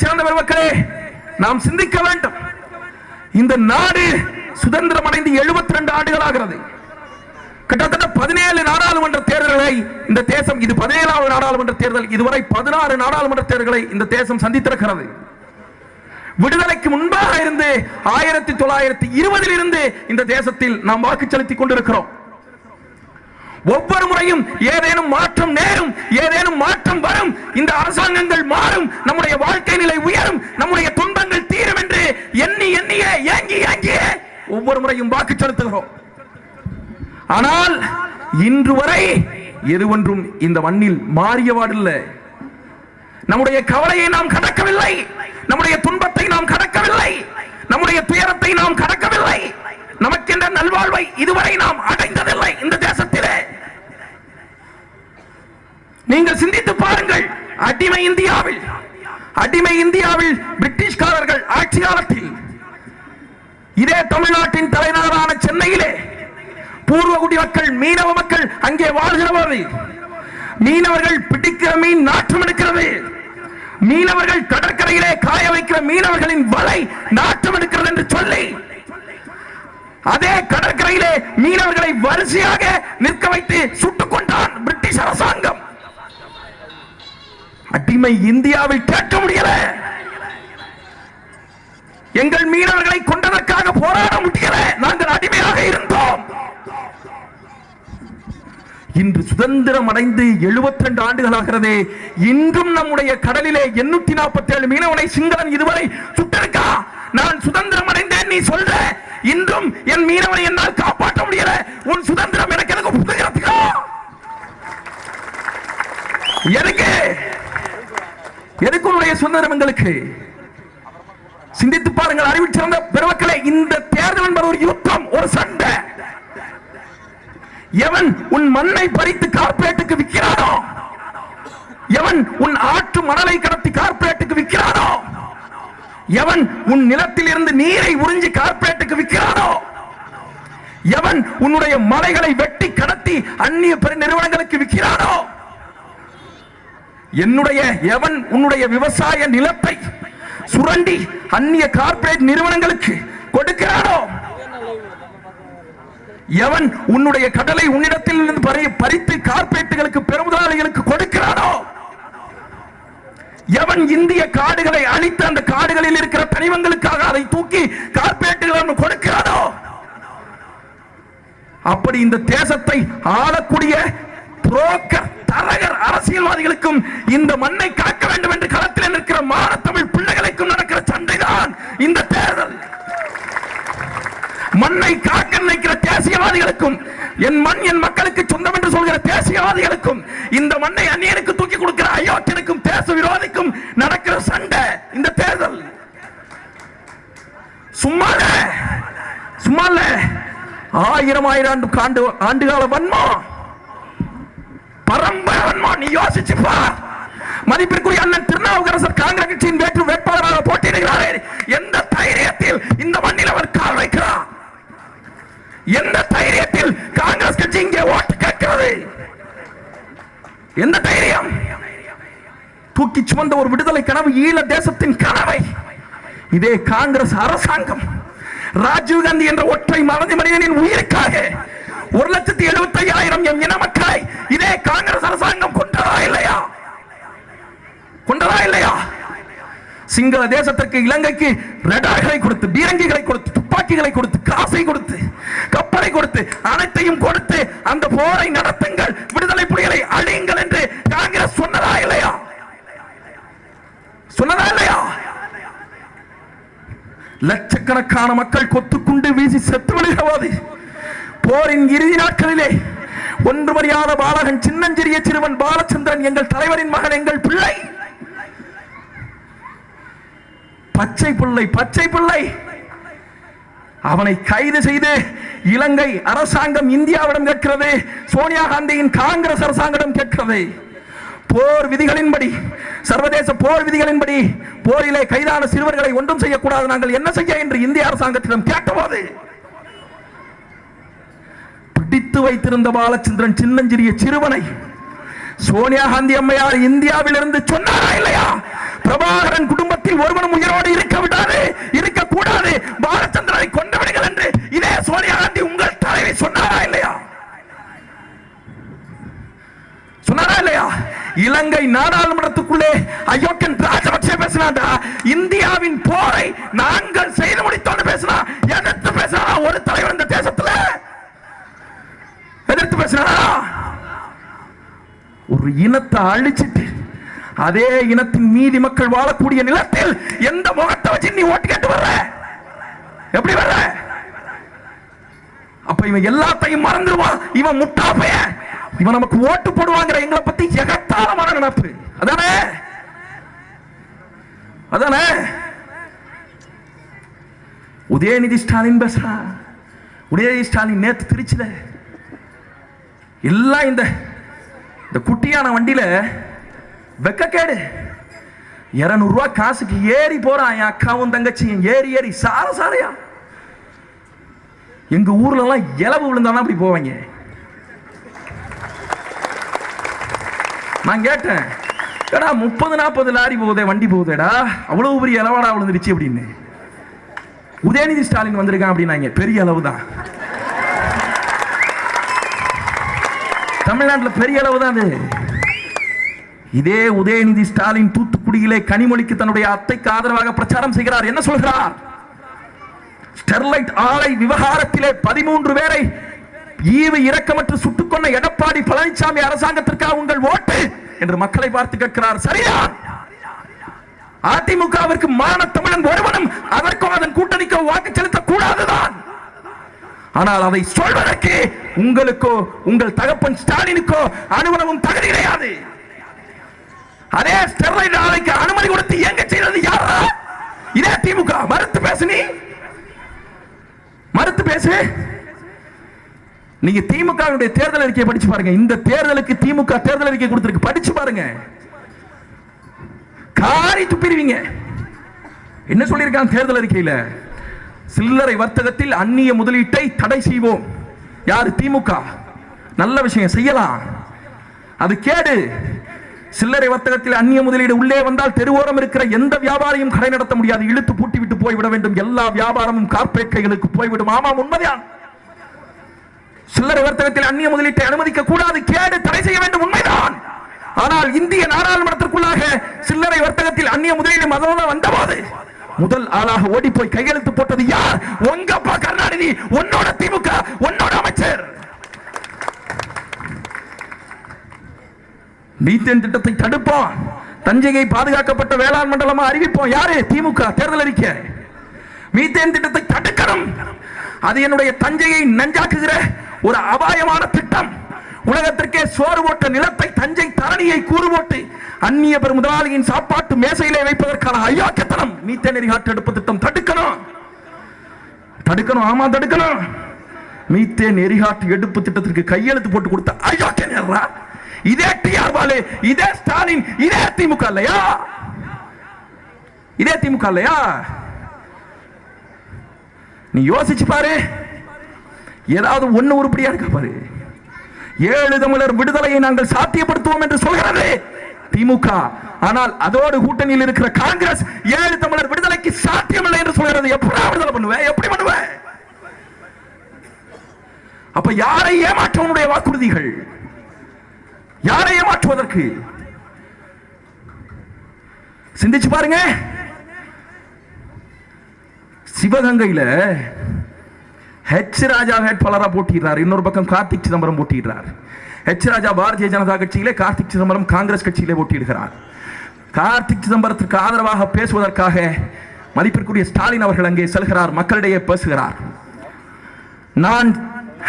சேர்ந்த பெருமக்களே, நாம் சிந்திக்க வேண்டும். இந்த நாடு சுதந்திரம் அடைந்து 72 ஆண்டுகள் ஆகிறது. கிட்டத்தட்ட 17 நாடாளுமன்ற தேர்தல்களை இந்த தேசம், இது 17வது நாடாளுமன்ற தேர்தல், இதுவரை 16 நாடாளுமன்ற தேர்தல்களை இந்த தேசம் சந்தித்திருக்கிறது. விடுதலைக்கு முன்பாக இருந்து 1920 இருந்து இந்த தேசத்தில் நாம் வாக்கு செலுத்திக் கொண்டிருக்கிறோம். ஒவ்வொரு முறையும் ஏதேனும் மாற்றம் நேரும், ஏதேனும் மாற்றம் வரும், இந்த அரசாங்கங்கள் மாறும், நம்முடைய வாழ்க்கை நிலை உயரும், நம்முடைய துன்பங்கள் தீரும் என்று எண்ணியே ஏங்கியே ஒவ்வொரு முறையும் வாக்கு செலுத்துகிறோம். ஆனால் இன்று வரை எது ஒன்றும் இந்த மண்ணில் மாறியவாடில்லை. நம்முடைய கவலையை நாம் கடக்கவில்லை, நம்முடைய துன்பத்தை நாம் கடக்கவில்லை, நம்முடைய துயரத்தை நாம் கடக்கவில்லை, நமக்கென்ற நல்வாழ்வை இதுவரை நாம் அடைந்ததில்லை. இந்த தேசத்திலே நீங்கள் சிந்தித்து பாருங்கள். அடிமை இந்தியாவில் பிரிட்டிஷ்காரர்கள் ஆட்சி காலத்தில் இதே தமிழ்நாட்டின் தலைநகரான சென்னையிலே பூர்வகுடி மக்கள், மீனவ மக்கள் அங்கே வாழ்கிறவர்கள், மீனவர்கள் பிடிக்கிற மீன் நாற்றம் எடுக்கிறது, மீனவர்கள் கடற்கரையிலே காய வைக்கிற மீனவர்களின் வலை நாற்றம் எடுக்கிறது என்று சொல்லி அதே கடற்கரையிலே மீனவர்களை வரிசையாக நிற்க வைத்து சுட்டுக் கொண்டான் பிரிட்டிஷ் அரசாங்கம். அடிமை இந்தியாவில் கேட்க முடியல. எங்கள் மீனவர்களை கொண்டதற்காக போராட முடியல. நாங்கள் அடிமையாக இருந்தோம். இன்று சுதந்திரம் அடைந்து 72 ஆண்டுகள் ஆகிறது. இன்றும் நம்முடைய கடலிலே 847 மீனவனை சிங்களன் இதுவரை சுட்டிருக்கா? நான் சுதந்திரம் அடைந்தேன் நீ சொல்ற, இன்றும் என் மீனவனை என்னால் காப்பாற்ற முடியல. உன் சுதந்திரம் எனக்கு எதுக்கு புதுகிறதுக்கா? எதுக்கு உன்னுடைய சுதந்திரம் எங்களுக்கு? சிந்தித்து பாருங்கள் அறிவு சிறந்த பெருமக்களே. இந்த தேர்தல் என்பது ஒரு யுத்தம், ஒரு சண்டை. எவன் உன் மண்ணை பறித்து கார்ப்பரேட்டுக்கு விற்கிறானோ, எவன் உன் ஆற்று மணலை கடத்தி கார்ப்பரேட்டுக்கு விற்கிறானோ, எவன் உன் நிலத்தில் இருந்து நீரை உறிஞ்சி கார்ப்பரேட்டுக்கு விற்கிறானோ, எவன் உன்னுடைய மலைகளை வெட்டி கடத்தி அந்நிய பெருநிறுவனங்களுக்கு விற்கிறானோ, எவன் உன்னுடைய விவசாய நிலத்தை சுரண்டி அந்நிய கார்ப்பரேட் நிறுவனங்களுக்கு கொடுக்கிறானோ, எவன் உன்னுடைய கடலை உன்னிடத்தில் இருந்து பறித்து கார்ப்பரேட்டுகளுக்கு பெருமுதலாளிகளுக்கு கொடுக்கிறானோ, எவன் இந்திய காடுகளை அழித்து அந்த காடுகளில் இருக்கிற தனிமங்களுக்காக அதை தூக்கி கார்ப்பரேட்டுகளுக்கு கொடுக்கிறானோ, அப்படி இந்த தேசத்தை ஆளக்கூடிய புரோக்கர் தரகர் அரசியல்வாதிகளுக்கும் இந்த மண்ணை காக்க வேண்டும் என்று களத்தில் நிற்கிற மானத்தமிழ் பிள்ளைகளுக்கும் நடக்கிற சண்டைதான் இந்த தேர்தல். மண்ணை காக்க நினைக்கிற தேசியவாதிகளுக்கும், என் மண் என் மக்களுக்கு சொந்தம் என்று சொல்கிற தேசியவாதிகளுக்கும், இந்த மண்ணை அந்நியனுக்கு தூக்கி கொடுக்கிற அயோக்கியனுக்கும் தேச விரோதிக்கும் நடக்கிற சண்டை இந்த தேர்தல். சும்மா 1000 ஆண்டுகால வன்மம், பரம்பரை வன்மம். நீ யோசிச்சு பார். மதிப்பிற்குரிய அண்ணன் திருநாவுக்கரசர் காங்கிரஸ் கட்சியின் வேட்பாளராக போட்டியிடுகிறார். எந்த தைரியத்தில் இந்த மண்ணில் அவர் கால் வைக்கிறார்? எந்த தைரியத்தில் காங்கிரஸ் கட்சி இங்கே ஓட்டு கேட்கிறது? எந்த தைரியம்? தூக்கி சுமந்த ஒரு விடுதலை கனவு, ஈழ தேசத்தின் கனவை இதே காங்கிரஸ் அரசாங்கம் ராஜீவ்காந்தி என்ற ஒற்றை மனிதனின் உயிருக்காக 1,75,000 எம் இன மக்களை இதே காங்கிரஸ் அரசாங்கம் கொண்டதா இல்லையா? சிங்கள தேசத்திற்கு, இலங்கைக்கு ரடார்களை கொடுத்து, பீரங்கிகளை கொடுத்து, துப்பாக்கிகளை கொடுத்து, காசை கொடுத்து, கப்பலை கொடுத்து, அனைத்தையும் கொடுத்து அந்த போரை நடத்துங்கள், விடுதலை புலிகளை அழியுங்கள் என்று காங்கிரஸ் சொன்னதா இல்லையா? லட்சக்கணக்கான மக்கள் கொத்துக்குண்டு வீசி செத்து விழுகிறது. போரின் இறுதி நாட்களிலே ஒன்றுமறியாத பாலகன், சின்னஞ்சிறிய சிறுவன் பாலச்சந்திரன், எங்கள் தலைவரின் மகன், எங்கள் பிள்ளை, பச்சை பிள்ளை, அவனை கைது செய்து இலங்கை அரசாங்கம் இந்தியாவிடம் கேட்கிறது, சோனியா காந்தியின் காங்கிரஸ் அரசாங்கம் கேட்கிறது. போர் விதிகளின்படி, சர்வதேச போர் விதிகளின்படி போரிலே கைதான சிறுவர்களை ஒன்றும் செய்யக்கூடாது, நாங்கள் என்ன செய்ய என்று இந்திய அரசாங்கத்திடம் கேட்டபோது பிடித்து வைத்திருந்த பாலச்சந்திரன் சின்னஞ்சிறிய சிறுவனை சோனியா காந்தி அம்மையார் இந்தியாவில் இருந்து சொன்னாரா இல்லையா? பிரபாகரன் குடும்பத்தில் ஒருவனும் உயிரோடு இருக்க விடாது, இருக்கக்கூடாது, பாலச்சந்திரனை கொண்டு விடுங்கள் என்று இதே சோனியா காந்தி உங்கள் தலைவி சொன்னாரா இல்லையா? சொன்னாரா இல்லையா? இலங்கை நாடாளுமன்றத்துக்குள்ளே அயோக்கியன் ராஜபக்சே பேசினாண்டா, இந்தியாவின் போரை நாங்கள் செய்து முடித்தோம் பேசினா, எதிர்த்து பேசினா ஒரு தலைவர் இந்த தேசத்துல எதிர்த்து பேசினா, ஒரு இனத்தை அழிச்சிட்டு அதே இனத்தின் மீதி மக்கள் வாழக்கூடிய நிலத்தில் எந்த முகத்தை வச்சு நீ ஓட்டு கேட்டு வர்ற? எப்படி வர்ற? அப்ப இவன் எல்லாத்தையும் மறந்துடுவான். இவன் முட்டாப்பைய, இவன் நமக்கு ஓட்டு போடுவாங்கிற எங்களை பத்தி எகத்தாளமான நினைப்பு. அதானே அதானே உதயநிதி ஸ்டாலின் பேசுறான். உதயநிதி ஸ்டாலின் நேத்து திருச்சில எல்லாம் இந்த குட்டியான வண்டியில வெக்கக்கேடு 200 ரூபாய் காசுக்கு ஏறி போறான். என் அக்காவும் தங்கச்சியும் ஏறி ஏறி சார சாரையா. எங்க ஊர்ல எல்லாம் இலவு விழுந்தாலும் அப்படி போவாங்க. நான் கேட்டேன், 30-40 லாரி போகுதே, வண்டி போகுதேடா, அவ்வளவு பெரிய இலவாடா விழுந்துருச்சு அப்படின்னு. உதயநிதி ஸ்டாலின் வந்திருக்கான் அப்படின்னாங்க, பெரிய அளவு தான். தமிழ்நாட்டில் பெரிய அளவு தான் அது. இதே உதயநிதி ஸ்டாலின் தூத்துக்குடியிலே கனிமொழிக்கு தன்னுடைய அத்தைக்கு ஆதரவாக பிரச்சாரம் செய்கிறார். என்ன சொல்கிறார்? ஸ்டெர்லைட் ஆலை விவகாரத்திலே 13 பேரை ஈவு இரக்கமற்று சுட்டுக் கொண்ட எடப்பாடி பழனிசாமி அரசாங்கத்திற்காக உங்கள் ஓட்டு என்று மக்களை பார்த்து கேட்கிறார். சரியா? அதிமுகவிற்கு மான தமிழன் ஒருவனும் அதற்கோ அதன் கூட்டணிக்கோ வாக்கு செலுத்த கூடாதுதான். ஆனால் அதை சொல்வதற்கு உங்களுக்கோ உங்கள் தகப்பன் ஸ்டாலினுக்கோ அனுமதியும் தகுதி கிடையாது. அதே ஸ்டெர்லைட் ஆலைக்கு அனுமதி கொடுத்து எங்க செய்தது யாரா? இதே திமுக. மறுத்து பேசு, நீ மறுத்து பேசு. நீங்க திமுக தேர்தல் அறிக்கையை படிச்சு பாருங்க. இந்த தேர்தலுக்கு திமுக தேர்தல் அறிக்கை கொடுத்திருக்கு, படிச்சு பாருங்க. காரி துப்பிடுவீங்க. என்ன சொல்லியிருக்காங்க தேர்தல் அறிக்கையில? சில்லறை வர்த்தகத்தில் அந்நிய முதலீட்டை தடை செய்வோம். யாரு? திமுக. நல்ல விஷயம், செய்யலாம். அது கேடு. சில்லறை வர்த்தகத்தில் அந்நிய முதலீடு உள்ளே வந்தால் தெருவோரம் இருக்கிற எந்த வியாபாரியும் கடை நடத்த முடியாது, இழுத்து பூட்டி விட்டு போய்விட வேண்டும். எல்லா வியாபாரமும் கார்ப்பரேட் கைகளுக்கு போய்விடும். ஆமாம், உண்மைதான். சில்லறை வர்த்தகத்தில் அந்நிய முதலீட்டை அனுமதிக்க கூடாது, கேடு, தடை செய்ய வேண்டும், உண்மைதான். ஆனால் இந்திய நாடாளுமன்றத்திற்குள்ளாக சில்லறை வர்த்தகத்தில் அந்நிய முதலீடு மதம் வந்தபோது முதல் ஆளாக ஓடி போய் கையெழுத்து போட்டது யார்? உங்க அப்பா கருணாநிதி, உன்னோட திமுக, உன்னோட அமைச்சர். மீத்தேன் திட்டத்தை தடுப்போம், தஞ்சையை பாதுகாக்கப்பட்ட வேளாண் மண்டலமா அறிவிப்போம். யாரு? திமுக. தேர்தல் அறிக்கை. மீத்தேன் திட்டத்தை தடுக்கணும். அது என்னுடைய தஞ்சையை நஞ்சாக்குகிற ஒரு அபாயமான திட்டம். உலகத்திற்கே சோறு போட்ட நிலத்தை, தஞ்சை தரணியை கூறு போட்டு அந்நிய பெரும் முதலாளியின் சாப்பாட்டு மேசையிலே வைப்பதற்கான அயோக்கியத்தனம். மீத்தேன் எரிகாற்று எடுப்பு திட்டம் தடுக்கணும், தடுக்கணும். ஆமா, தடுக்கணும். மீத்தேன் எரிகாற்று எடுப்பு திட்டத்திற்கு கையெழுத்து போட்டு கொடுத்த அயோக்கியன் இதே டிஆர் பாலு, இதே ஸ்டாலின், இதே திமுக இல்லையா? இதே திமுக இல்லையா? நீ யோசிச்சு பாரு. ஏதாவது ஒண்ணு உருப்படியா இருக்க பாரு. 7 தமிழர் விடுதலையை நாங்கள் சாத்தியப்படுத்துவோம் என்று சொல்கிறது திமுக. ஆனால் அதோடு கூட்டணியில் இருக்கிற காங்கிரஸ் 7 தமிழர் விடுதலைக்கு சாத்தியமில்லை என்று சொல்கிறது. எப்படி விடுதலை பண்ணுவ? எப்படி பண்ணுவ? அப்ப யாரை ஏமாற்ற உன்னுடைய வாக்குறுதிகள்? யாரை ஏமாற்றுவதற்கு? சிந்திச்சு பாருங்க. சிவகங்கையில ஹெச் ராஜா வேட்பாளராக போட்டியிடுறார். இன்னொரு பக்கம் கார்த்திக் சிதம்பரம் போட்டியிடுறார். ஹெச் ராஜா பாரதிய ஜனதா கட்சியிலே, கார்த்திக் சிதம்பரம் காங்கிரஸ் கட்சியிலே போட்டியிடுகிறார். கார்த்திக் சிதம்பரத்திற்கு ஆதரவாக பேசுவதற்காக மதிப்பிற்குரிய ஸ்டாலின் அவர்கள் அங்கே செல்கிறார், மக்களிடையே பேசுகிறார். நான்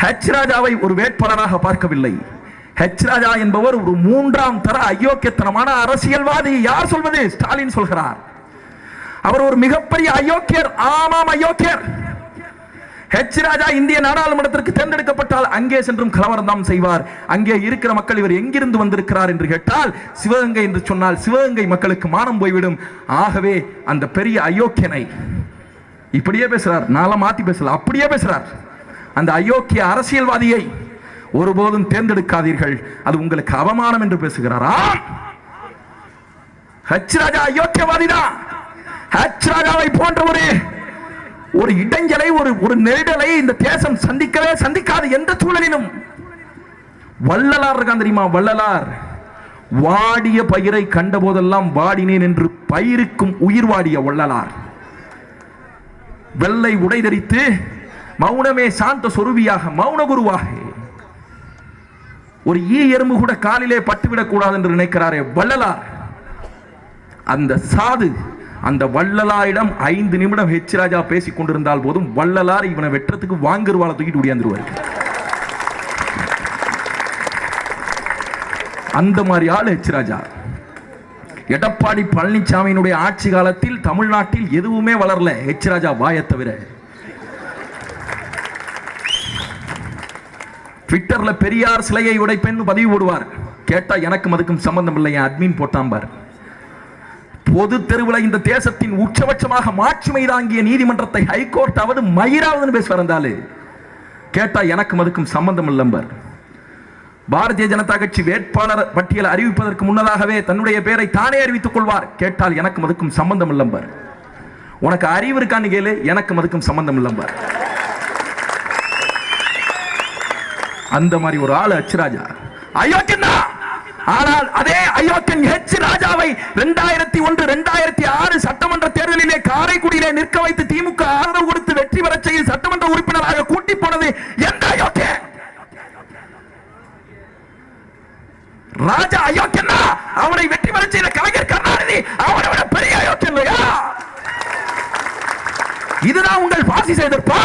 ஹெச் ராஜாவை ஒரு வேட்பாளராக பார்க்கவில்லை. ஹெச் ராஜா என்பவர் ஒரு 3ஆம் தர அயோக்கியத்தனமான அரசியல்வாதி. யார் சொல்வது? ஸ்டாலின் சொல்கிறார். அவர் ஒரு மிகப்பெரிய அயோக்கியர். ஆமாம், அயோக்கியர். ஹெச் ராஜா இந்திய நாடாளுமன்றத்திற்கு தேர்ந்தெடுக்கப்பட்டால் அங்கே சென்றும் கலவரம் தான் செய்வார். அங்கே இருக்கிற மக்கள் இவர் எங்கிருந்து வந்திருக்கிறார் என்று கேட்டால் சிவகங்கை என்று சொன்னால் சிவகங்கை மக்களுக்கு மானம் போய்விடும். ஆகவே அந்த பெரிய அயோக்கியனை இப்படியே பேசுறார். நாளை மாத்தி பேசல, அப்படியே பேசுறார். அந்த அயோக்கிய அரசியல்வாதியை ஒருபோதும் தேர்ந்தெடுக்காதீர்கள், அது உங்களுக்கு அவமானம் என்று பேசுகிறாரா? ஹெச் ராஜா அயோக்கியவாதிதான். ஹெச் ராஜாவை போன்ற ஒரு இடைஞ்சலை, ஒரு நெருடலை இந்த தேசம் சந்திக்கவே சந்திக்காது எந்த சூழலிலும். வள்ளலார் இருக்கான் தெரியுமா? வள்ளலார் வாடிய பயிரை கண்ட போதெல்லாம் வாடினேன் என்று பயிருக்கும் உயிர் வாடிய வள்ளலார். வெள்ளை உடை தரித்து மௌனமே சாந்த சொருவியாக மௌன குருவாக ஒரு ஈ எறும்பு கூட காலிலே பட்டுவிடக் கூடாது என்று நினைக்கிறாரே வள்ளலார். அந்த சாது அந்த வள்ளலாரிடம் 5 நிமிடம் ஹெச் ராஜா பேசிக் கொண்டிருந்தால் போதும் வள்ளலார் இவனை வெற்றத்துக்கு வாங்குருவாளை தூக்கிட்டு ஓடியாந்துருவார். அந்த மாதிரி ஆள் ஹெச் ராஜா. எடப்பாடி பழனிசாமியினுடைய ஆட்சி காலத்தில் தமிழ்நாட்டில் எதுவுமே வளரல, ஹெச் ராஜா வாயை தவிர. ட்விட்டர்ல பெரியார் சிலையை உடைப்பேன் பதிவு போடுவார். கேட்டா எனக்கும் அதுக்கும் சம்பந்தம் இல்லை, என் அட்மின் போட்டாம்பார். பொது தெருவில் இந்த தேசத்தின் உச்சபட்சமாக மாட்சிமை தாங்கிய நீதிமன்றத்தை ஹைகோர்ட் அவது மயிராவதுன்னு பேசுவார். இருந்தாலும் கேட்டா எனக்கும் அதுக்கும் சம்பந்தம் இல்லம்பர். பாரதிய ஜனதா கட்சி வேட்பாளர் பட்டியலை அறிவிப்பதற்கு முன்னதாகவே தன்னுடைய பெயரை தானே அறிவித்துக் கொள்வார். கேட்டால் எனக்கும் அதுக்கும் சம்பந்தம் இல்லம்பர். உனக்கு அறிவு இருக்கான்னு கேளு, எனக்கும் அதுக்கும் சம்பந்தம் இல்லம்பர். அந்த மாதிரி ஒரு ஆளு ஹெச் ராஜா. அயோக்கியன். ஆனால் அதே அயோக்கியன் ஹெச் ராஜாவை 2001 2006 சட்டமன்ற தேர்தலிலே காரைக்குடியிலே நிற்க வைத்து திமுக ஆதரவு கொடுத்து வெற்றி பெற செய்து சட்டமன்ற உறுப்பினராக கூட்டி போனது எந்த அயோக்கியன்? ராஜா அயோக்கியன். அவனை வெற்றி பெற செய்த கலைஞர் கருணாநிதி அவனை விட பெரிய அயோக்கியன் இல்லையா? இதுதான் உங்கள் பாசிச எதிர்ப்பா?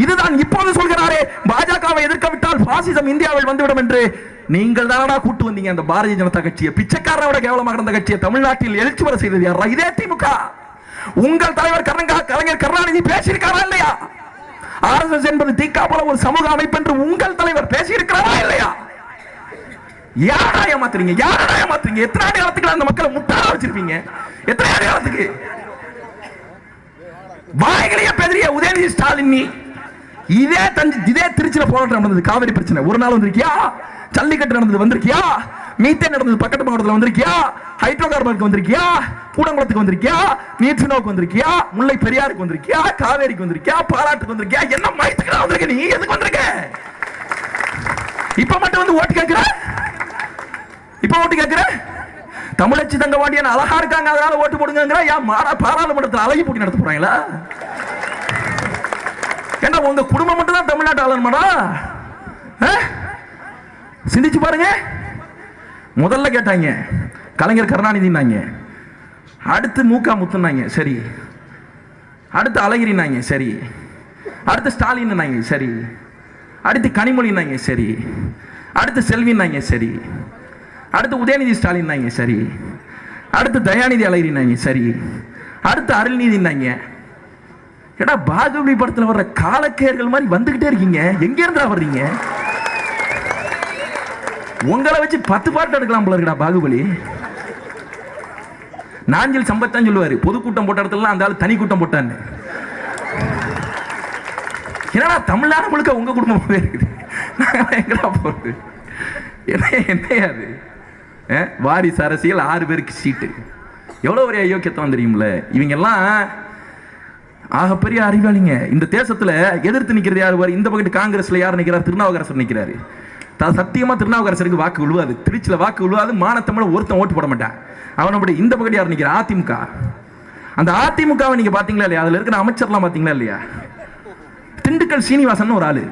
இதுதான் இப்போது சொல்கிறாரே பாஜகவை எதிர்க்க விட்டால் பாசிசம் இந்தியாவில் வந்துவிடும் என்று. நீங்கள் தானடா கூட்டு வந்தீங்க அந்த பாரதிய ஜனதா கட்சியை. பிச்சைக்காரனை விட கேவலமாக இருந்த கட்சியை தமிழ்நாட்டில் எழுச்சி வர செய்தது யாரா? இதே திமுக. உங்கள் தலைவர் கலைஞர் கருணாநிதி பேசியிருக்காரா இல்லையா? RSS என்பது தீக்கா போல ஒரு சமூக அமைப்பு என்று உங்கள் தலைவர் பேசியிருக்கிறாரா இல்லையா? யாரா ஏமாத்துறீங்க? யாரா ஏமாத்துறீங்க? எத்தனை காலத்துக்கு அந்த மக்களை முட்டாளா வச்சிருப்பீங்க? எத்தனை காலத்துக்கு? வாய்களையே பெரிய உதயநிதி ஸ்டாலின். இதே திருச்சியில போராட்டம் நடந்தது, காவிரி பிரச்சனை. ஒரு நாள் வந்திருக்கியா? ஜல்லிக்கட்டு நடந்தது வந்திருக்கியா? மீத்தேன் நடந்தது பக்கத்து மாவட்டத்தில் வந்திருக்கியா? ஹைட்ரோ கார்பனுக்கு வந்திருக்கியா? கூடங்குளத்துக்கு வந்திருக்கியா? நீர்ச்சினோக்கு வந்திருக்கியா? முல்லை பெரியாருக்கு வந்திருக்கியா? காவேரிக்கு வந்திருக்கியா? பாலாட்டுக்கு வந்திருக்கியா? என்ன மயத்துக்கு வந்திருக்க? நீ எதுக்கு வந்திருக்க? இப்ப மட்டும் வந்து ஓட்டு கேட்கிற? இப்ப ஓட்டு கேட்கிற? தமிழச்சி தங்கவாண்டியன் அழகா இருக்காங்க அதனால ஓட்டு போடுங்க. பாராளுமன்றத்தில் அழகி போட்டி நடத்த போறாங்களா? ஏன்னா உங்க குடும்பம் மட்டும் தான் தமிழ்நாட்டு ஆளணுமாடா? சிந்திச்சு பாருங்க. முதல்ல கேட்டாங்க கலைஞர் கருணாநிதினாங்க, அடுத்து மூகா முத்துனாங்க, சரி. அடுத்து அழகிரினாங்க, சரி. அடுத்து ஸ்டாலின், சரி. அடுத்து கனிமொழினாங்க, சரி. அடுத்து செல்வினாங்க, சரி. அடுத்து உதயநிதி ஸ்டாலின், சரி. அடுத்து தயாநிதி அழகிரினாங்க, சரி. அடுத்து அருள்நீதினாங்க. ஏடா பாகுபலி படத்தில் வர்ற காலக்கேர்கள் மாதிரி வந்துகிட்டே இருக்கீங்க. எங்க இருந்தா வர்றீங்க? உங்களை வச்சு 10 பாட்டு எடுக்கலாம் போல இருக்கா பாகுபலி. நாஞ்சில் சம்பத்தான் சொல்லுவாரு, பொதுக்கூட்டம் போட்ட இடத்துல அந்த ஆள் தனி கூட்டம் போட்டான்னு. ஏன்னா தமிழ்நாடு முழுக்க உங்க குடும்பம் இருக்குது, எங்கடா போறது? என்னையாது வாரிசு அரசியல் 6 பேருக்கு சீட்டு. எவ்வளவு ஒரு அயோக்கியத்தான் தெரியும்ல. இவங்க எல்லாம் ஆகப்பெரிய அறிவாளிங்க. இந்த தேசத்துல எதிர்த்து நிக்கிறது யாரு? இந்த பக்கத்து காங்கிரஸ்ல யார் நிக்கிறார்? திருநாவுக்கரசர் நிக்கிறாரு. சத்தியமா திருநாவுக்கரசருக்கு வாக்கு விழுவாது, திருச்சியில வாக்கு விழுவாது. மானத்தமிழ ஒருத்தன் ஓட்டு போட மாட்டான். அவனோட இந்த பக்கத்து யார் நிக்கிற? அதிமுக. அந்த அதிமுகவை நீங்க பாத்தீங்களா இல்லையா? அதுல இருக்கிற அமைச்சர்லாம் பாத்தீங்களா இல்லையா? திண்டுக்கல் சீனிவாசன் ஒரு ஆளு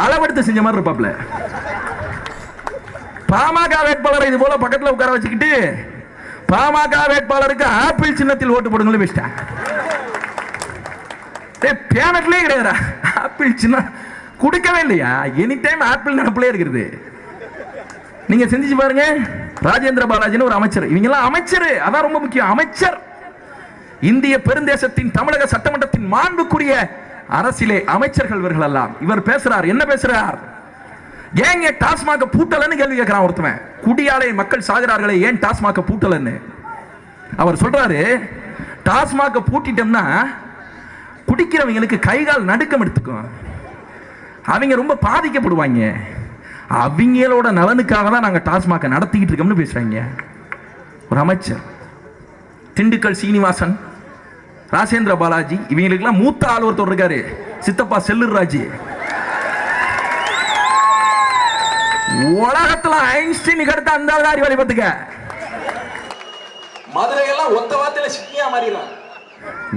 அளவெடுத்து செஞ்ச மாதிரி இருப்பாப்ல. பாமக வேட்பாளரை இது போல பக்கத்துல உட்கார வச்சுக்கிட்டு பாமக வேட்பாளருக்கு ஆப்பிள் சின்னத்தில் ஓட்டு போடுங்க பேசிட்டேன். பேனட்லயே கிடையாதா ஆப்பிள் சின்னம் கொடுக்கவே இல்லையா? எனி டைம் ஆப்பிள் நினைப்பிலே இருக்கிறது. நீங்க செஞ்சு பாருங்க. ராஜேந்திர பாலாஜின்னு ஒரு அமைச்சர். இவங்க எல்லாம் அமைச்சர், அதான் ரொம்ப முக்கியம். அமைச்சர். இந்திய பெருந்தேசத்தின் தமிழக சட்டமன்றத்தின் மாண்புக்குரிய அரசியலே அமைச்சர்கள் இவர்கள் எல்லாம். இவர் பேசுறார், என்ன பேசுறார்? ஏங்க டாஸ்மாக பூட்டலன்னு கேள்வி கேட்கிறான் ஒருத்தவன். குடியாலே மக்கள் சாகிறார்களே, ஏன் டாஸ்மாக பூட்டலன்னு அவர் சொல்றாரு. டாஸ்மாக பூட்டிட்டோம்னா குடிக்கிறவங்களுக்கு கைகால் நடுக்கம் எடுத்துக்கும், அவங்க ரொம்ப பாதிக்கப்படுவாங்க, அவங்களோட நலனுக்காக தான் நாங்க டாஸ்மாக நடத்திக்கிட்டு இருக்கோம்னு பேசுறாங்க. ஒரு அமைச்சர், திண்டுக்கல் சீனிவாசன், ராஜேந்திர பாலாஜி, இவங்களுக்கெல்லாம் மூத்த ஆள் ஒருத்தர் இருக்காரு, சித்தப்பா செல்லூர் ராஜு. உலகத்துல ஐன்ஸ்டீன் அடுத்த அந்த அறிவாளி பார்த்துக்க. மதுரையெல்லாம் ஒத்த வார்த்தையில சிக்கியா மாறிடுறான்.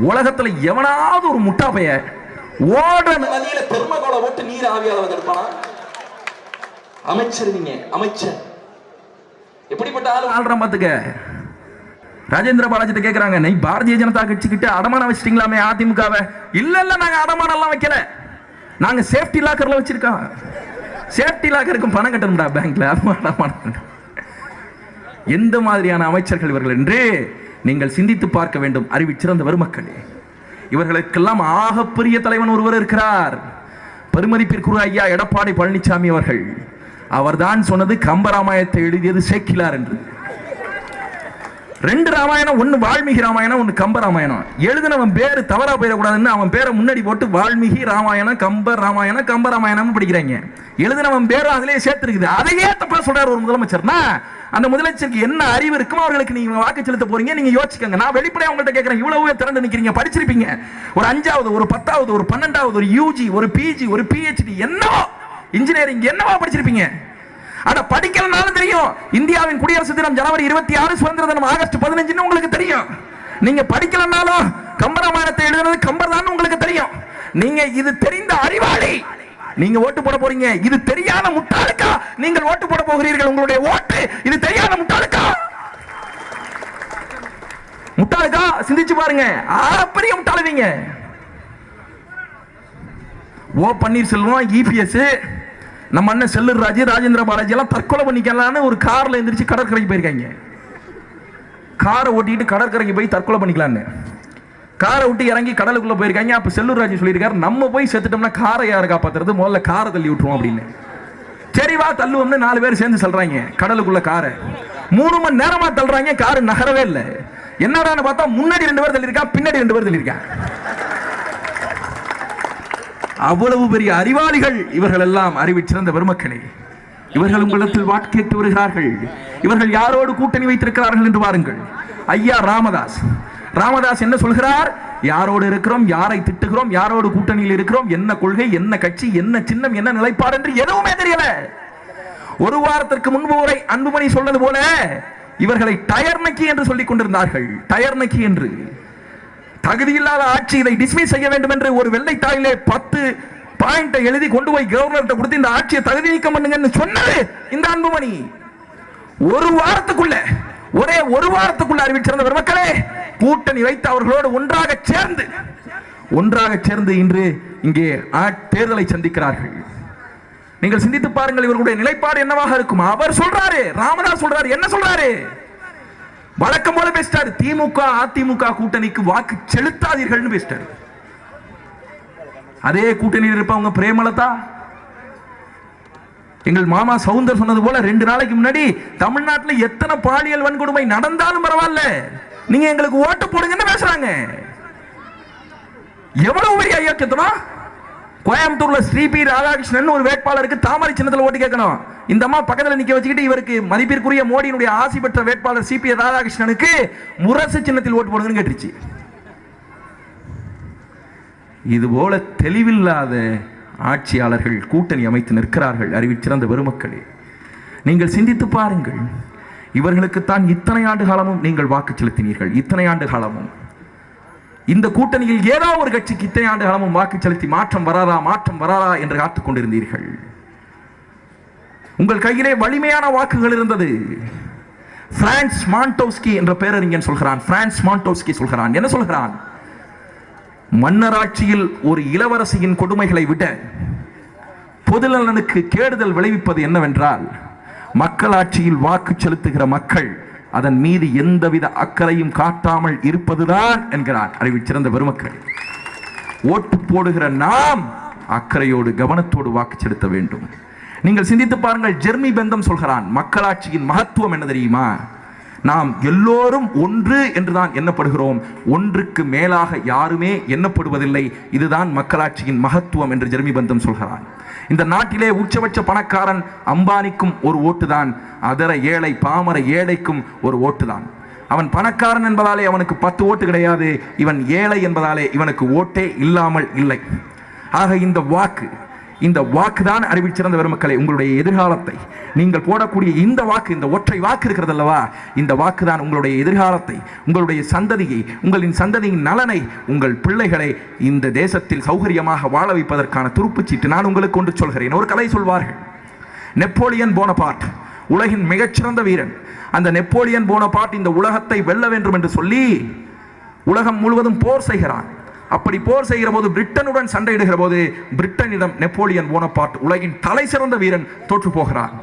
உலகத்துல எவனாவது ஒரு முட்டா பைய ஓடுற நதியில பெருமகோளை ஓட்டு நீர் ஆவியாளர் எடுப்பானா? அமைச்சர், நீங்க அமைச்சர் எப்படிப்பட்ட ஆள் ஆள்றான் பாத்துக்க. ராஜேந்திர பாலாஜி கேக்குறாங்க, நீ பாரதிய ஜனதா கட்சி கிட்ட அடமானம் வச்சிட்டீங்களாமே அதிமுகவை? இல்ல இல்ல, நாங்க அடமானம் எல்லாம் வைக்கல, நாங்க சேஃப்டி லாக்கர்ல வச்சிருக்கோம். சேஃப்டி லாக்கருக்கும் பணம் கட்டணும்டா பேங்க்ல. எந்த மாதிரியான அமைச்சர்கள் இவர்கள் என்று நீங்கள் சிந்தித்து பார்க்க வேண்டும். அறிவிச்சிறந்த பெருமக்களே, இவர்களுக்கெல்லாம் ஆகப்பெரிய தலைவன் ஒருவர் இருக்கிறார். பெருமதிப்பிற்குரிய ஐயா எடப்பாடி பழனிசாமி அவர்கள். அவர்தான் சொன்னது கம்பராமாயணத்தை எழுதியது சேக்கிலார் என்று. 2 ராமாயணம், ஒன்னு வால்மீகி ராமாயணம், ஒன்னு கம்ப ராமாயணம். எழுதினவன் பேரு தவறா போயிடக்கூடாதுன்னு அவன் பேரை முன்னாடி போட்டு வால்மீகி ராமாயணம், கம்ப ராமாயணம், கம்ப ராமாயணம் படிக்கிறாங்க. எழுதினவன் பேரும் அதிலே சேர்த்திருக்குது. அதையே தப்பா சொல்றாரு ஒரு முதலமைச்சர்னா, அந்த முதலமைச்சருக்கு என்ன அறிவு இருக்கும்? அவர்களுக்கு நீங்க வாக்கு செலுத்த போறீங்க, நீங்க யோசிக்கங்க. நான் வெளிப்படையா உங்கள்கிட்ட கேட்கிறேன், இவ்வளவு திரண்டு நிக்கிறீங்க, படிச்சிருப்பீங்க, ஒரு 5வது, ஒரு 10வது, ஒரு 12வது, ஒரு யூஜி, ஒரு பிஜி, ஒரு பிஹெச்டி, என்னவோ இன்ஜினியரிங் என்னவோ படிச்சிருப்பீங்க. ஆனா படிக்கலனாலும் தெரியும், இந்தியாவின் குடியரசு தினம் ஜனவரி 26, சுதந்திர தினம் ஆகஸ்ட் 15 உங்களுக்கு தெரியும். நீங்க படிக்கலனாலும் கம்பராமாயணத்தை எழுதுறது கம்பர் தான் உங்களுக்கு தெரியும். நீங்க இது தெரிந்த அறிவாளி, நீங்க ஓட்டு போட போறீங்க. இது தெரியாத முட்டாளுக்கா நீங்கள் ஓட்டு போட போகிறீர்கள்? உங்களுடைய ஓட்டு இது தெரியாத முட்டாளுக்கா? முட்டாளுக்கா? சிந்திச்சு பாருங்க. பெரிய முட்டாளுவீங்க. ஓ பன்னீர்செல்வம், இபிஎஸ், நம்ம அண்ணன் செல்லூர் ராஜு, ராஜேந்திர பாலாஜி எல்லாம் தற்கொலை பண்ணிக்கலாம்னு ஒரு கார்ல எந்திரிச்சு கடற்கரைக்கு போயிருக்காங்க. காரை ஓட்டிட்டு கடற்கரைக்கு போய் தற்கொலை பண்ணிக்கலான்னு காரை விட்டு இறங்கி கடலுக்குள்ள போயிருக்காங்க. அப்ப செல்லூர் ராஜு சொல்லியிருக்காரு, நம்ம போய் செத்துட்டோம்னா காரை யாரை காப்பாத்துறது, முதல்ல காரை தள்ளி விட்டுருவோம் அப்படின்னு. சரிவா தள்ளுவோம்னு 4 பேர் சேர்ந்து சொல்றாங்க கடலுக்குள்ள காரை. 3 மணி நேரமா தள்ளுறாங்க, காரு நகரவே இல்லை. என்னடான்னு பார்த்தா முன்னாடி 2 பேர் தள்ளியிருக்கா, பின்னாடி 2 பேர் தள்ளியிருக்கா. அவ்வளவு பெரிய அறிவாளிகள் இவர்கள் எல்லாம். அறிவிச்சிறந்த பெருமக்களே, இவர்கள் உங்களிடத்தில் வாக்கு கேட்டு வருகிறார்கள். இவர்கள் யாரோடு கூட்டணி வைத்திருக்கிறார்கள் என்று பாருங்கள். ஐயா ராமதாஸ், ராமதாஸ் என்ன சொல்கிறார்? யாரோடு இருக்கிறோம், யாரை திட்டுகிறோம், யாரோடு கூட்டணியில் இருக்கிறோம், என்ன கொள்கை, என்ன கட்சி, என்ன சின்னம், என்ன நிலைப்பாடு என்று எதுவுமே தெரியல. ஒரு வாரத்திற்கு முன்பு வரை அன்புமணி சொன்னது போல இவர்களை டயர் நக்கி என்று சொல்லிக் கொண்டிருந்தார்கள். டயர் நக்கி என்று. தகுதியில்லாத ஆட்சி, இதை டிஸ்மிஸ் செய்ய வேண்டும் என்று ஒரு வெள்ளைத்தாளிலே 10 பாயிண்டை எழுதி கொண்டு போய் கவர்னர்கிட்ட கொடுத்து இந்த ஆட்சியை தகுதி நீக்கம் பண்ணுங்கன்னு சொன்னது இந்த அன்புமணி. ஒரு வாரத்துக்குள்ள, ஒரே ஒரு வாரத்துக்குள்ள அறிவிச்சிருந்த பெருமக்களே, கூட்டணி வைத்து அவர்களோடு ஒன்றாக சேர்ந்து இன்று இங்கே தேர்தலை சந்திக்கிறார்கள். நீங்கள் சிந்தித்து பாருங்கள், இவர்களுடைய நிலைப்பாடு என்னவாக இருக்கும்? அவர் சொல்றாரு, ராமதாஸ் சொல்றாரு, என்ன சொல்றாரு? வழக்கம் போல பேசிட்டாரு. திமுக அதிமுக கூட்டணிக்கு வாக்கு செலுத்தாதீர்கள் பேசிட்டாரு. அதே கூட்டணியில் இருப்பவங்க பிரேமலதா, எங்கள் மாமா சவுந்தர் சொன்னது போல 2 நாளைக்கு முன்னாடி தமிழ்நாட்டில் எத்தனை பாலியல் வன்கொடுமை நடந்தாலும் பரவாயில்ல, நீங்க எங்களுக்கு ஓட்டு போடுங்கன்னு பேசுறாங்க. எவ்வளவு பெரிய ஐயோக்கியத்தனம்! கோயம்புத்தூர்ல ஸ்ரீபி ராதாகிருஷ்ணன் ஒரு வேட்பாளருக்கு தாமரை சின்னத்தில் ஓட்டு கேட்கணும். இந்த அம்மா பக்கத்தில் நிக்க வச்சுக்கிட்டு இவருக்கு மதிப்பிற்குரிய மோடியினுடைய ஆசி பெற்ற வேட்பாளர் சிபி ராதாகிருஷ்ணனுக்கு முரசு சின்னத்தில் ஓட்டு போடுங்கன்னு கேட்டுருச்சு. இதுபோல தெளிவில்லாத ஆட்சியாளர்கள் கூட்டணி அமைத்து நிற்கிறார்கள். அறிவிச்சிறந்த பெருமக்களே, நீங்கள் சிந்தித்து பாருங்கள். இவர்களுக்குத்தான் இத்தனை ஆண்டு காலமும் நீங்கள் வாக்கு செலுத்தினீர்கள். இத்தனை ஆண்டு காலமும் இந்த கூட்டணியில் ஏதோ ஒரு கட்சிக்கு இத்தனை ஆண்டு காலமும் வாக்கு செலுத்தி மாற்றம் வராதா என்று காத்துக் கொண்டிருந்தீர்கள். உங்கள் கையிலே வலிமையான வாக்குகள் இருந்தது. பிரான்ஸ் மாண்டோஸ்கி என்ற பேரறிஞன் சொல்கிறான். பிரான்ஸ் மாண்டோஸ்கி சொல்கிறான், என்ன சொல்கிறான்? மன்னராட்சியில் ஒரு இளவரசியின் கொடுமைகளை விட பொதுநலனுக்கு கேடுதல் விளைவிப்பது என்னவென்றால், மக்களாட்சியில் வாக்கு செலுத்துகிற மக்கள் அதன் மீது எந்தவித அக்கறையும் காட்டாமல் இருப்பதுதான் என்கிறார். அறிவிச்சிறந்த பெருமக்கள், ஓட்டு போடுகிற நாம் அக்கறையோடு கவனத்தோடு வாக்கு செலுத்த வேண்டும். நீங்கள் சிந்தித்து பாருங்கள். ஜெர்மி பெந்தம் சொல்கிறான், மக்களாட்சியின் மகத்துவம் என்ன தெரியுமா? நாம் எல்லோரும் ஒன்று என்றுதான் எண்ணப்படுகிறோம், ஒன்றுக்கு மேலாக யாருமே எண்ணப்படுவதில்லை. இதுதான் மக்களாட்சியின் மகத்துவம் என்று ஜெர்மி பெந்தம் சொல்கிறான். இந்த நாட்டிலே உச்சபட்ச பணக்காரன் அம்பானிக்கும் ஒரு ஓட்டு தான், அதர ஏழை பாமர ஏழைக்கும் ஒரு ஓட்டு தான். அவன் பணக்காரன் என்பதாலே அவனுக்கு 10 ஓட்டு கிடையாது, இவன் ஏழை என்பதாலே இவனுக்கு ஓட்டே இல்லாமல் இல்லை. ஆக இந்த வாக்கு தான் அறிவிச்சிருந்த பெருமக்களை, உங்களுடைய எதிர்காலத்தை நீங்கள் போடக்கூடிய இந்த வாக்கு, இந்த ஒற்றை வாக்கு இருக்கிறது அல்லவா, இந்த வாக்கு தான் உங்களுடைய எதிர்காலத்தை, உங்களுடைய சந்ததியை, உங்களின் சந்ததியின் நலனை, உங்கள் பிள்ளைகளை இந்த தேசத்தில் சௌகரியமாக வாழ வைப்பதற்கான துருப்புச்சீட்டு. நான் உங்களுக்கு ஒன்று சொல்கிறேன். ஒரு கதை சொல்வார்கள். நெப்போலியன் போனபார்ட் உலகின் மிகச்சிறந்த வீரன். அந்த நெப்போலியன் போனபார்ட் இந்த உலகத்தை வெல்ல வேண்டும் என்று சொல்லி உலகம் முழுவதும் போர் செய்கிறான். அப்படி போர் செய்கிற போது, பிரிட்டனுடன் சண்டையிடுகிற போது, பிரிட்டனிடம் நெப்போலியன் போனபார்ட் உலகின் தலை சிறந்த வீரன் தோற்று போகிறான்.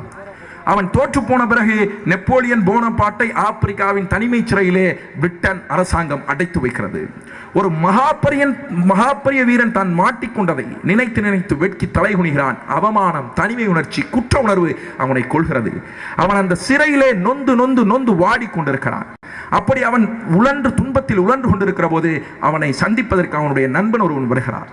அவன் தோற்று போன பிறகு நெப்போலியன் போனபார்ட்டை ஆப்பிரிக்காவின் தனிமை சிறையிலே பிரிட்டன் அரசாங்கம் அடைத்து வைக்கிறது. ஒரு மகாபரிய வீரன் தான் மாட்டிக்கொண்டதை நினைத்து நினைத்து வெட்கி தலைகுனிகிறான். அவமானம், தனிமை உணர்ச்சி, குற்ற உணர்வு அவனை கொள்கிறது. அவன் அந்த சிறையிலே நொந்து நொந்து நொந்து வாடிக்கொண்டிருக்கிறான். அப்படி அவன் துன்பத்தில் உழன்று கொண்டிருக்கிற போது அவனை சந்திப்பதற்கு அவனுடைய நண்பன் ஒருவன் வருகிறான்.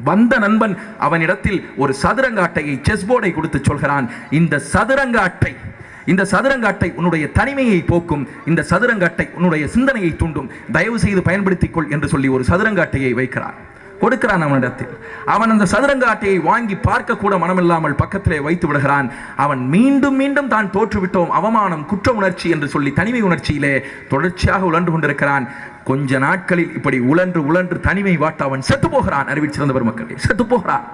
வந்த நண்பன் அவனிடத்தில் ஒரு சதுரங்க அட்டையை, செஸ் போர்டை கொடுத்து சொல்கிறான், இந்த சதுரங்க அட்டை உன்னுடைய தனிமையை போக்கும், இந்த சதுரங்க அட்டை உன்னுடைய சிந்தனையை தூண்டும், தயவு செய்து பயன்படுத்திக் கொள் என்று சொல்லி ஒரு சதுரங்க அட்டையை கொடுக்கிறான் அவனிடத்தில். அவன் அந்த சதுரங்க அட்டையை வாங்கி பார்க்க கூட மனமில்லாமல் பக்கத்திலே வைத்து விடுகிறான். அவன் மீண்டும் மீண்டும் தான் தோற்றுவிட்டோம், அவமானம், குற்ற உணர்ச்சி என்று சொல்லி தனிமை உணர்ச்சியிலே தொடர்ச்சியாக உழன்று கொண்டிருக்கிறான். கொஞ்ச நாட்களில் இப்படி உழன்று தனிமை வாட்ட அவன் செத்து போகிறான். அறிவிச்சிருந்த பெருமக்களே, செத்து போகிறான்.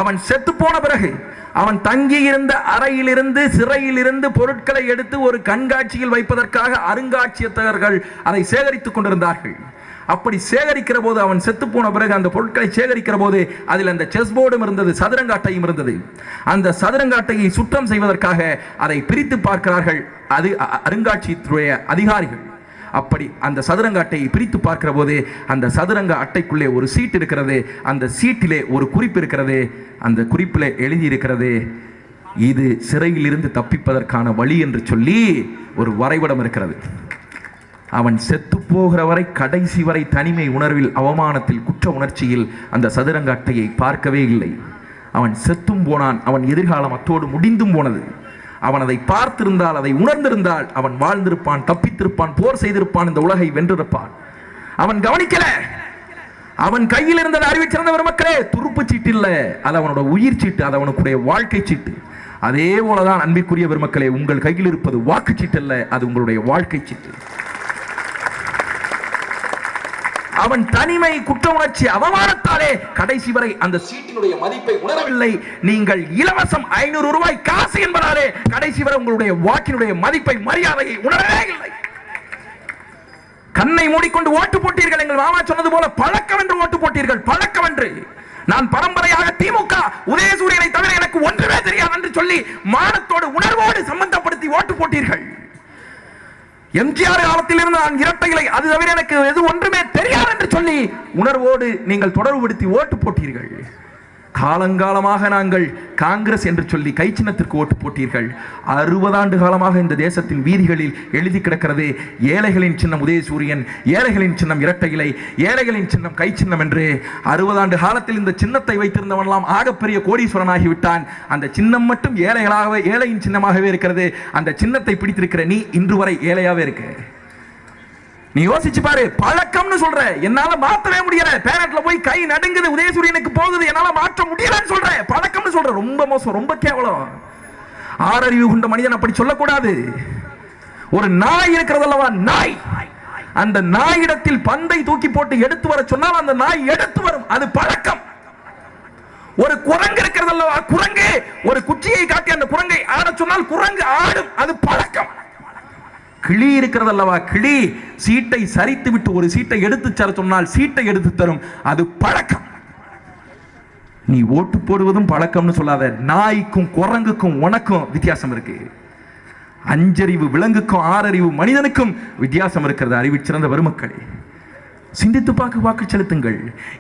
அவன் செத்து போன பிறகு அவன் தங்கியிருந்த அறையிலிருந்து, சிறையிலிருந்து பொருட்களை எடுத்து ஒரு கண்காட்சியில் வைப்பதற்காக அருங்காட்சியகர்கள் அதை சேகரித்துக் கொண்டிருந்தார்கள். அப்படி சேகரிக்கிற போது, அவன் செத்து போன பிறகு அந்த பொருட்களை சேகரிக்கிற போது அதில் அந்த செஸ் போர்டும் இருந்தது, சதுரங்காட்டையும் இருந்தது. அந்த சதுரங்காட்டையை சுத்தம் செய்வதற்காக அதை பிரித்து பார்க்கிறார்கள் அது அருங்காட்சியத்துறை அதிகாரிகள். அப்படி அந்த சதுரங்க அட்டையை பிரித்து பார்க்கிற போது அந்த சதுரங்க அட்டைக்குள்ளே ஒரு சீட் இருக்கிறது. அந்த சீட்டிலே ஒரு குறிப்பு இருக்கிறது. அந்த குறிப்பிலே எழுதி இருக்கிறது, இது சிறையில் இருந்து தப்பிப்பதற்கான வழி என்று சொல்லி ஒரு வரைபடம் இருக்கிறது. அவன் செத்து போகிற வரை, கடைசி வரை தனிமை உணர்வில், அவமானத்தில், குற்ற உணர்ச்சியில் அந்த சதுரங்க அட்டையை பார்க்கவே இல்லை. அவன் செத்தும் போனான். அவன் எதிர்காலம் அத்தோடு முடிந்தும் போனது. அவன் அதை பார்த்திருந்தால், அதை உணர்ந்திருந்தால் அவன் வாழ்ந்திருப்பான், தப்பித்திருப்பான், போர் செய்திருப்பான், இந்த உலகை வென்றிருப்பான். அவன் கவனிக்கல. அவன் கையில் இருந்தது அறிவிச்சிருந்த பெருமக்களே துருப்பு சீட்டு இல்ல, அது அவனோட உயிர் சீட்டு, அது அவனுடைய வாழ்க்கை சீட்டு. அதே போலதான் அன்பிற்குரிய பெருமக்களே, உங்கள் கையில் இருப்பது வாக்கு சீட்டு அல்ல, அது உங்களுடைய வாழ்க்கை சீட்டு. அவன் தனிமை, குற்ற உணர்ச்சி, அவமானத்தாலே கடைசி வரை அந்த சீட்டினுடைய மதிப்பை உணரவில்லை. நீங்கள் இலவசம் 500 ரூபாய் காசு என்பதாலே கடைசி வரை உங்களுடைய வாக்கினுடைய மதிப்பை, மரியாதையை உணரவே இல்லை. கண்ணை மூடிக்கொண்டு ஓட்டு போட்டீர்கள். எங்கள் மாமா சொன்னது போல பழக்கம் என்று ஓட்டு போட்டீர்கள். பழக்கம் என்று. நான் பரம்பரையாக திமுக, உதயசூரியனை தவிர எனக்கு ஒன்றுமே தெரியாது என்று சொல்லி மானத்தோடு, உணர்வோடு சம்பந்தப்படுத்தி ஓட்டு போட்டீர்கள். எம்ஜிஆர் காலத்தில் இருந்து நான் இரட்டை இலை, அது தவிர எனக்கு எது ஒன்றுமே தெரியாது என்று சொல்லி உணர்வோடு நீங்கள் தொடர்புபடுத்தி ஓட்டு போட்டீர்கள். காலங்காலமாக நாங்கள் காங்கிரஸ் என்று சொல்லி கை சின்னத்திற்கு ஓட்டு போட்டீர்கள். 60 ஆண்டு காலமாக இந்த தேசத்தின் வீதிகளில் எழுதி கிடக்கிறது, ஏழைகளின் சின்னம் உதயசூரியன், ஏழைகளின் சின்னம் இரட்டை இலை, ஏழைகளின் சின்னம் கை சின்னம் என்று. 60 ஆண்டு காலத்தில் இந்த சின்னத்தை வைத்திருந்தவனெல்லாம் ஆகப்பெரிய கோடீஸ்வரன் ஆகிவிட்டான். அந்த சின்னம் மட்டும் ஏழையின் சின்னமாகவே இருக்கிறது. அந்த சின்னத்தை பிடித்திருக்கிற நீ இன்று வரை ஏழையாவே இருக்க. நீ யோசிச்சு பாரு. பழக்கம்னு சொல்ற, என்னால மாற்றவே முடியல, பேரட்ல போய் கை நடுங்குது, உதயசூரியனுக்கு போகுது, என்னால மாற்ற முடியலன்னு சொல்ற. பழக்கம்னு சொல்ற, ரொம்ப மோசம், ரொம்ப கேவலம். ஆறறிவு கொண்ட மனிதன் அப்படி சொல்லக்கூடாது. ஒரு நாய் இருக்கிறது அல்லவா, நாய், அந்த நாயிடத்தில் பந்தை தூக்கி போட்டு எடுத்து வர சொன்னால் அந்த நாய் எடுத்து வரும், அது பழக்கம். ஒரு குரங்கு இருக்கிறது அல்லவா, குரங்கு ஒரு குச்சியை காட்டி அந்த குரங்கை ஆட சொன்னால் குரங்கு ஆடும், அது பழக்கம். கிளி இருக்கிறது அல்லவா, கிளி சீட்டை சரித்து விட்டு ஒரு சீட்டை எடுத்து தர சொன்னால் சீட்டை எடுத்து தரும், அது பழக்கம். நீ ஓட்டு போடுவதும் பழக்கம்னு சொல்லாத. நாய்க்கும் குரங்குக்கும் உனக்கும் வித்தியாசம் இருக்கு. 5 அறிவு விலங்குக்கும் 6 அறிவு மனிதனுக்கும் வித்தியாசம் இருக்கிறது. அறிவிச்சிறந்த பெருமக்களே, சிந்தித்து பார்க்க வாக்கு செலுத்துங்கள்.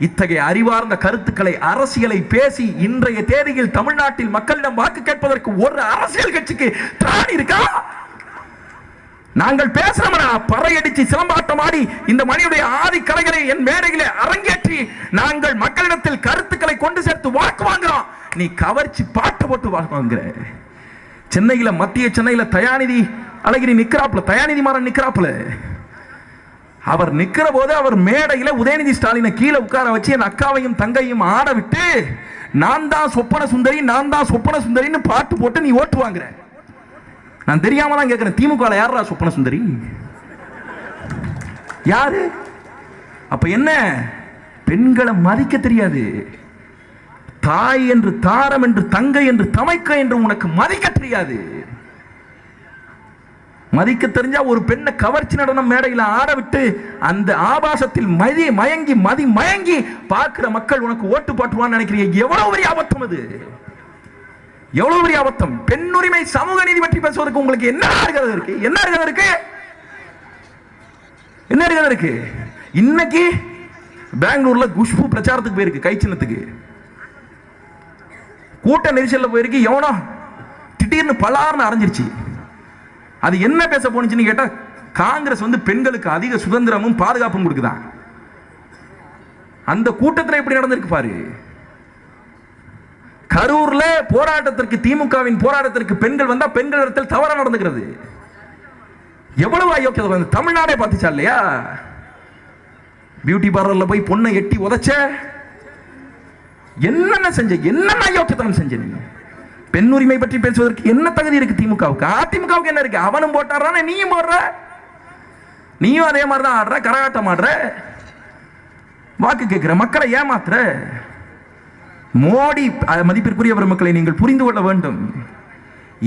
இத்தகைய அறிவார்ந்த கருத்துக்களை, அரசியலை பேசி இன்றைய தேதியில் தமிழ்நாட்டில் மக்களிடம் வாக்கு கேட்பதற்கு ஒரு அரசியல் கட்சிக்கு திராணி இருக்கா? நாங்கள் பேசுறோம்னா பறையடிச்சு சிலம்பாட்டம் ஆடி இந்த மணியுடைய ஆதி கலைகளை என் மேடையிலே அரங்கேற்றி நாங்கள் மக்களிடத்தில் கருத்துக்களை கொண்டு சேர்த்து வாக்கு வாங்குறோம். நீ கவர்ச்சி பாட்டு போட்டு வாக்கு வாங்குற. சென்னையில, மத்திய சென்னையில தயாநிதி அழகிரி நிக்கிறாப்புல, தயாநிதி மாறன் நிக்கிறாப்புல. அவர் நிக்கிற போது அவர் மேடையில உதயநிதி ஸ்டாலினை கீழே உட்கார வச்சு என் அக்காவையும் தங்கையும் ஆட விட்டு நான் தான் சொப்பன சுந்தரி, நான் தான் சொப்பன சுந்தரின்னு பாட்டு போட்டு நீ ஓட்டு வாங்குற. நான் தெரியாம தான் கேட்கிறேன், திமுக யாரா சொப்பன சுந்தரி? யாரு? அப்ப என்ன? பெண்களை மதிக்க தெரியாது. தாய் என்று, தாரம் என்று, தங்கை என்று, தமைக்க என்று உனக்கு மதிக்க தெரியாது. மதிக்க தெரிஞ்சா ஒரு பெண்ணை கவர்ச்சி நடனம் மேடையில் ஆட விட்டு அந்த ஆபாசத்தில் மயங்கி மயங்கி பார்க்கிற மக்கள் உனக்கு ஓட்டு போட்டுவான்னு நினைக்கிறீங்க. எவ்வளவு பெரிய அபத்தம் அது! எவ்வளவு பெரிய அபத்தம்! பெண் உரிமை, சமூக நீதி பற்றி பேசுவதற்கு உங்களுக்கு என்ன இருக்கிறது இருக்கு? என்ன இருக்கிறது இருக்கு? என்ன இருக்கிறது இருக்கு? இன்னைக்கு பெங்களூர்ல குஷ்பு பிரச்சாரத்துக்கு போயிருக்கு, கை சின்னத்துக்கு. கூட்ட நெரிசல்ல போயிருக்கு. எவனோ திடீர்னு பலார்னு அரைஞ்சிருச்சு. அது என்ன பேச போனுச்சுன்னு கேட்டா, காங்கிரஸ் பெண்களுக்கு அதிக சுதந்திரமும் பாதுகாப்பும் கொடுக்குதா. அந்த கூட்டத்தில் எப்படி நடந்திருக்கு பாரு. கரூர்ல போராட்டத்திற்கு, திமுகவின் போராட்டத்திற்கு பெண்கள் வந்தா பெண்கள் இடத்தில் தவறா நடந்துக்கிறது. எவ்வளவு அயோக்கியதை தமிழ்நாடே பார்த்துச்சா இல்லையா? பியூட்டி பார்லர்ல போய் பொண்ணை எட்டி உதைச்ச, என்னென்ன செஞ்ச, என்னென்ன அயோக்கியத்தனம் செஞ்ச நீ? பெண் உரிமை பற்றி பேசுவதற்கு என்ன தகுதி இருக்கு திமுகவுக்கு? அதிமுகவுக்கு என்ன இருக்கு? அவனும் போட்டாரானே, நீயும் போடுற, நீயும் அதே மாதிரி தான் ஆடுற, கரகாட்டம் ஆடுற, வாக்கு கேட்கிற, மக்களை ஏமாத்துற. மோடி மதிப்பிற்குரியவர் மக்களை நீங்கள் புரிந்து கொள்ள வேண்டும்.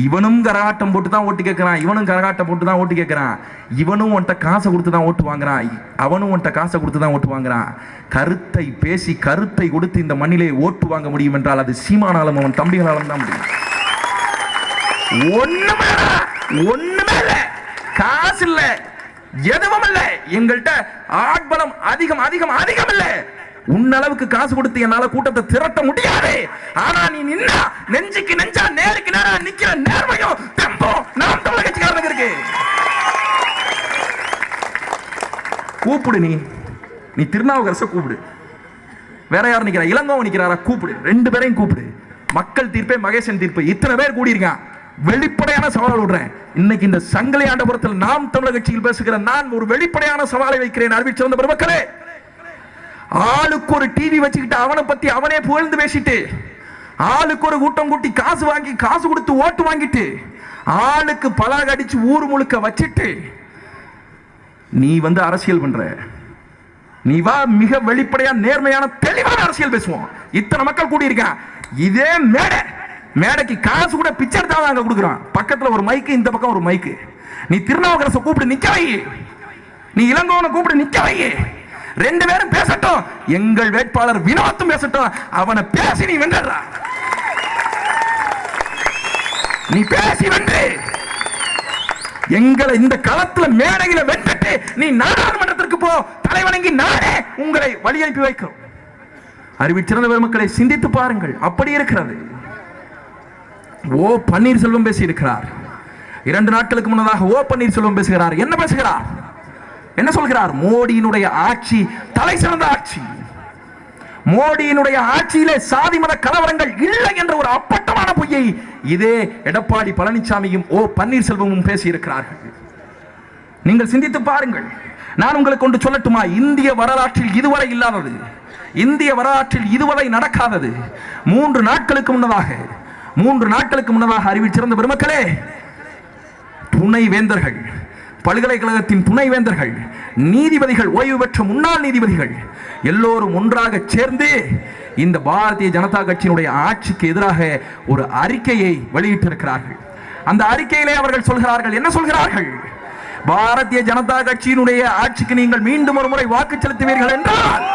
இவனும் கரகாட்டம் போட்டு தான் ஓட்டு கேட்கிறான், இவனும் கரகாட்டம் போட்டு தான் ஓட்டு கேட்கிறான், இவனும் உன்ட்ட காசை கொடுத்து தான் ஓட்டு வாங்குறான், அவனும் உன்ட்ட காசை கொடுத்து தான் ஓட்டு வாங்குறான். கருத்தை பேசி, கருத்தை கொடுத்து இந்த மண்ணிலே ஓட்டு வாங்க முடியும் என்றால் அது சீமானாலும் அவன் தம்பிகளாலும் தான் முடியும். ஒண்ணுமே இல்ல, காசு இல்ல, எதுவும் இல்ல, எங்கள்கிட்ட ஆட்பலம் அதிகம் அதிகம் அதிகம் இல்ல. உன்னளவுக்கு காசு கொடுத்து என்னால கூட்டத்தை திரட்ட முடியாது. ஆனா நீ நின்னா நெஞ்சுக்கு நெஞ்சா, நேருக்கு நேரா நிக்கிற நேர்மையும் தெம்பும் நாம் தமிழக கட்சிக்காரனுக்கு இருக்கு. கூப்பிடு, நீ திருநாவுக்கரசை கூப்பிடு, வேற யாரும் நிக்கிறா, இளங்கோவன் நிக்கிறாரா, கூப்பிடு, ரெண்டு பேரையும் கூப்பிடு. மக்கள் தீர்ப்பே மகேசன் தீர்ப்பு, இத்தனை பேர் கூடியிருக்கான். வெளிப்படையான சவால் விடுறேன். இன்னைக்கு இந்த சங்கிலி ஆண்டபுரத்தில் நாம் தமிழக கட்சியில் பேசுகிற நான் ஒரு வெளிப்படையான சவாலை வைக்கிறேன். அறிவிச்சிருந்த பெருமக்களே, ஆளுக்கு ஒரு டிவி வச்சுக்கிட்டு அவனை பத்தி அவனே புகழ்ந்து பேசிட்டு, ஆளுக்கு ஒரு கூட்டம் கூட்டி காசு வாங்கி, காசு கொடுத்து ஓட்டு வாங்கிட்டு, ஆளுக்கு பலக அடிச்சு ஊர் முழுக்க வச்சிட்டு நீ அரசியல் பண்ற. நீ வா, மிக வெளிப்படையா நேர்மையான தெளிவான அரசியல் பேசுவோம். இத்தனை மக்கள் கூடி இருக்கான். இதே மேடைக்கு காசு கூட பிச்சை எடுத்தாலும் அங்க கொடுக்குறான். பக்கத்துல ஒரு மைக்கு, இந்த பக்கம் ஒரு மைக்கு. நீ திருநாவுக்கரசை கூப்பிட்டு நிக்க வை, நீ இளங்கோவனை கூப்பிட்டு நிக்க வை, ரெண்டு பேரும் பேசட்டும். எங்கள் வேட்பாளர் வினோத்தும் பேசட்டும். அவனை பேசி நீ வென்றா, நீ பேசி வென்று எங்களை இந்த களத்துல மேடையில வென்றுட்டு நீ நாடாளுமன்றத்திற்கு போ. தலைவணங்கி நானே உங்களை வழி அனுப்பி வைக்கும். அறிவிச்சிறந்த பெருமக்களை சிந்தித்து பாருங்கள். அப்படி இருக்கிறது. ஓ பன்னீர்செல்வம் பேசி இருக்கிறார். 2 நாட்களுக்கு முன்னதாக ஓ பன்னீர்செல்வம் பேசுகிறார். என்ன பேசுகிறார்? என்ன சொல்கிறார்? மோடியினுடைய ஆட்சி தலை சிறந்த ஆட்சி, மோடியினுடைய ஆட்சியிலே சாதி மத கலவரங்கள் இல்லை என்ற ஒரு அப்பட்டமான பொய்யை இதே எடப்பாடி பழனிசாமியும் ஓ பன்னீர்செல்வமும் பேசி இருக்கிறார்கள். நீங்கள் சிந்தித்து பாருங்கள். நான் உங்களுக்கு ஒன்று சொல்லட்டுமா? இந்திய வரலாற்றில் இதுவரை இல்லாதது, இந்திய வரலாற்றில் இதுவரை நடக்காதது. 3 நாட்களுக்கு முன்னதாக அறிவிச்சிருந்த பெருமக்களே, துணை வேந்தர்கள், பல்கலைக்கழகத்தின் துணை வேந்தர்கள், நீதிபதிகள், ஓய்வு பெற்ற முன்னாள் நீதிபதிகள் எல்லோரும் ஒன்றாக சேர்ந்து இந்த பாரதிய ஜனதா கட்சியினுடைய ஆட்சிக்கு எதிராக ஒரு அறிக்கையை வெளியிட்டிருக்கிறார்கள். அந்த அறிக்கையிலே அவர்கள் சொல்கிறார்கள், என்ன சொல்கிறார்கள்? பாரதிய ஜனதா கட்சியினுடைய ஆட்சிக்கு நீங்கள் மீண்டும் ஒரு முறை வாக்கு செலுத்துவீர்கள் என்றால்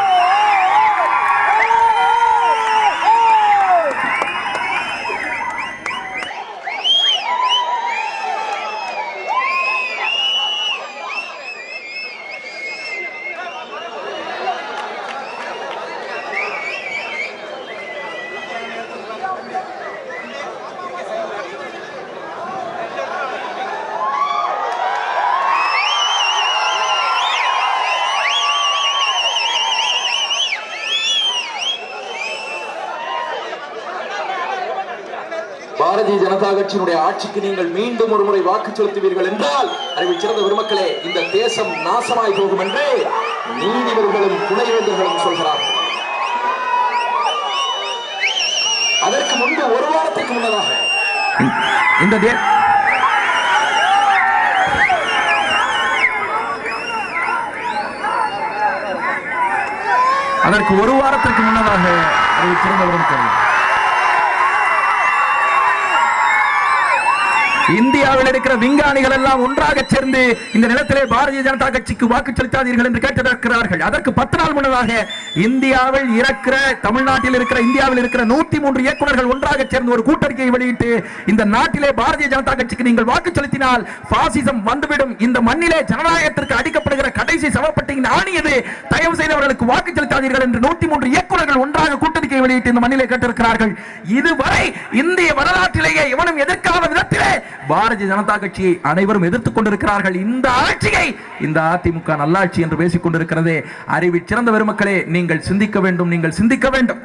பாரதிய ஜனதா கட்சியினுடைய ஆட்சிக்கு நீங்கள் மீண்டும் ஒரு முறை வாக்கு செலுத்துவீர்கள் என்றால் அறிவில் சிறந்த பெருமக்களே, இந்த தேசம் நாசமாய் போகும் என்று நீதிபதிகளும் துணைவேந்தர்களும் சொல்கிறார்கள். அதற்கு முன்பு ஒரு வாரத்துக்கு முன்னதாக அதற்கு ஒரு வாரத்திற்கு முன்னதாக இந்தியாவில் இருக்கிற விஞ்ஞானிகள் எல்லாம் ஒன்றாக சேர்ந்து இந்த நிலத்திலே பாரதிய ஜனதா கட்சிக்கு வாக்கு செலுத்தாதீர்கள் என்று கேட்டிருக்கிறார்கள். அதற்கு 10 நாள் முன்னதாக இந்தியாவில் இருக்கிற தமிழ்நாட்டில் இருக்கிற இந்தியாவில் இருக்கிற 103 இயக்குநர்கள் ஒன்றாக சேர்ந்து ஒரு கூட்டறிக்கையை வெளியிட்டு இந்த நாட்டிலே பாரதிய ஜனதா கட்சிக்கு நீங்கள் வாக்கு செலுத்தினால் பாசிசம் வந்துவிடும், இந்த மண்ணிலே ஜனநாயகத்திற்கு அடிக்கப்படுகிற கடைசி சவப்பட்டியின் ஆணியது, தயவு செய்து அவர்களுக்கு வாக்கு செலுத்தாதீர்கள் என்று 103 இயக்குநர்கள் ஒன்றாக கூட்டறிக்கை வெளியிட்டு இந்த மண்ணிலே கேட்டிருக்கிறார்கள். இதுவரை இந்திய வரலாற்றிலேயே எவனும் எதிர்க்காத விதத்திலே பாரதிய ஜனதா கட்சியை அனைவரும் எதிர்த்துக் கொண்டிருக்கிறார்கள். இந்த ஆட்சியை இந்த அதிமுக நல்லாட்சி என்று பேசிக் கொண்டிருக்கிறதே. அறிவில் சிறந்த பெருமக்களே, நீங்கள் சிந்திக்க வேண்டும், நீங்கள் சிந்திக்க வேண்டும்.